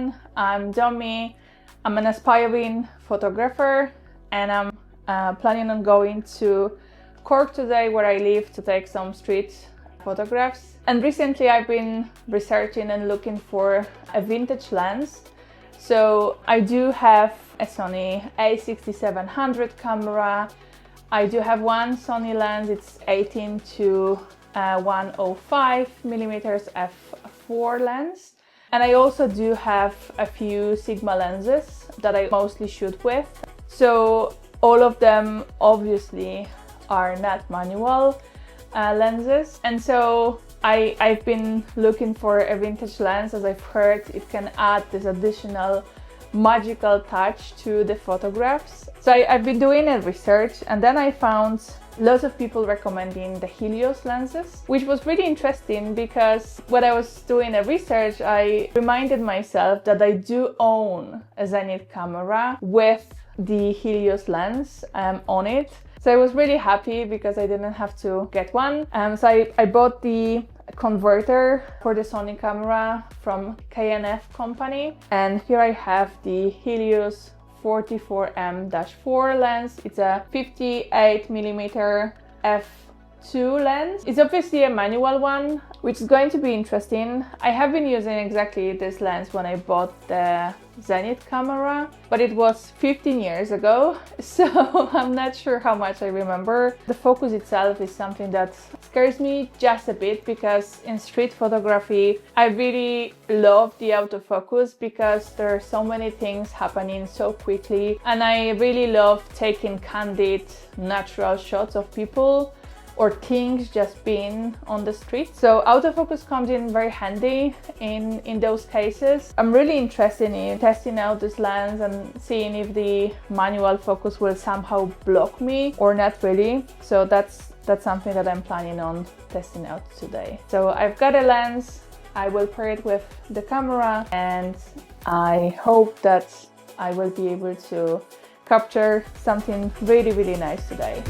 everyone, I'm Domi. I'm an aspiring photographer and I'm planning on going to Cork today, where I live, to take some street photographs. And recently I've been researching and looking for a vintage lens. So I do have a Sony a6700 camera. I do have one Sony lens, it's 18 to 105 millimeters f4 lens. And I also do have a few Sigma lenses that I mostly shoot with. So all of them obviously are not manual lenses. And so I've been looking for a vintage lens, as I've heard it can add this additional magical touch to the photographs. So I've been doing a research, and then I found lots of people recommending the Helios lenses, which was really interesting because when I was doing a research, I reminded myself that I do own a Zenith camera with the Helios lens on it. So I was really happy because I didn't have to get one. So I bought the converter for the Sony camera from K&F company, and here I have the Helios 44M-4 lens. It's a 58mm f2 lens. It's obviously a manual one, which is going to be interesting. I have been using exactly this lens when I bought the Zenith camera, but it was 15 years ago, so I'm not sure how much I remember. The focus itself is something that scares me just a bit, because in street photography I really love the autofocus because there are so many things happening so quickly, and I really love taking candid, natural shots of people or things just being on the street. So autofocus comes in very handy in those cases. I'm really interested in testing out this lens and seeing if the manual focus will somehow block me or not really. So that's something that I'm planning on testing out today. So I've got a lens, I will pair it with the camera, and I hope that I will be able to capture something really, really nice today.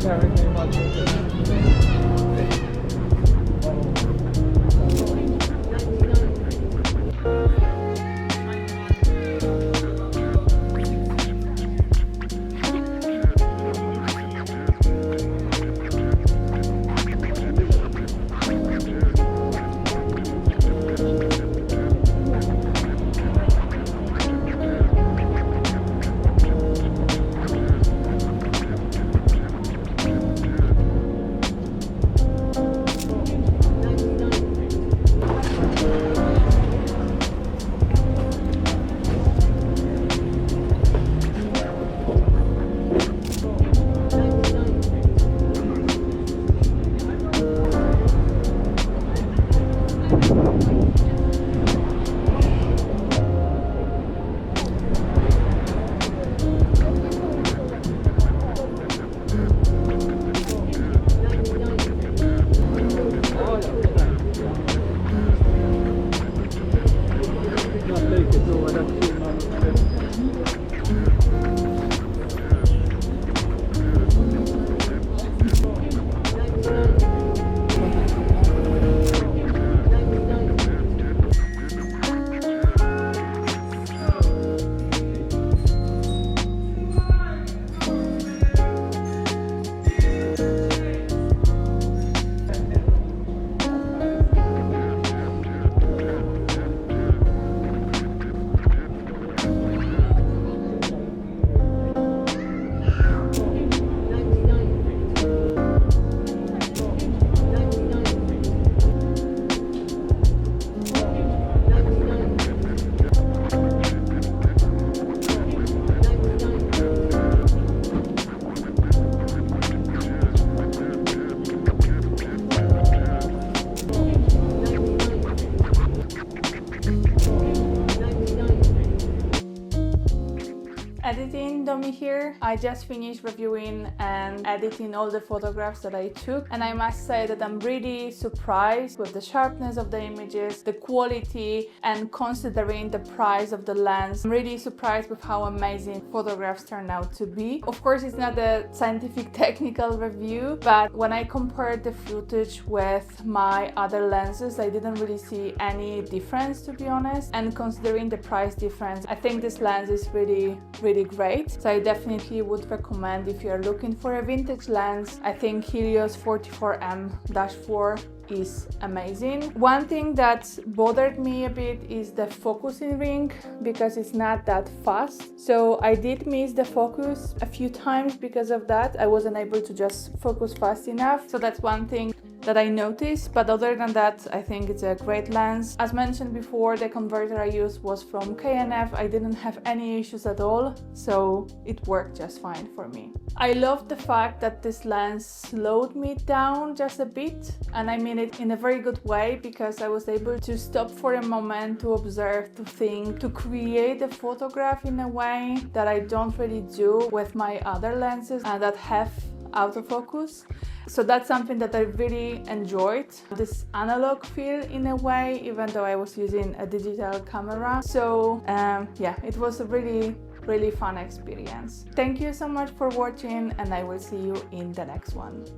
sharing very much with editing dummy here. I just finished reviewing and editing all the photographs that I took, and I must say that I'm really surprised with the sharpness of the images, the quality, and considering the price of the lens, I'm really surprised with how amazing photographs turned out to be. Of course, it's not a scientific technical review, but when I compared the footage with my other lenses, I didn't really see any difference, to be honest, and considering the price difference, I think this lens is really great. So I definitely would recommend, if you're looking for a vintage lens, I think Helios 44M-4 is amazing. One thing that bothered me a bit is the focusing ring, because it's not that fast. So I did miss the focus a few times because of that. I wasn't able to just focus fast enough. So that's one thing that I noticed, but other than that, I think it's a great lens. As mentioned before, the converter I used was from K&F. I didn't have any issues at all, so it worked just fine for me. I love the fact that this lens slowed me down just a bit, and I mean it in a very good way, because I was able to stop for a moment to observe, to think, to create a photograph in a way that I don't really do with my other lenses that have autofocus. So that's something that I really enjoyed, this analog feel in a way, even though I was using a digital camera. So yeah, it was a really fun experience. Thank you so much for watching, and I will see you in the next one.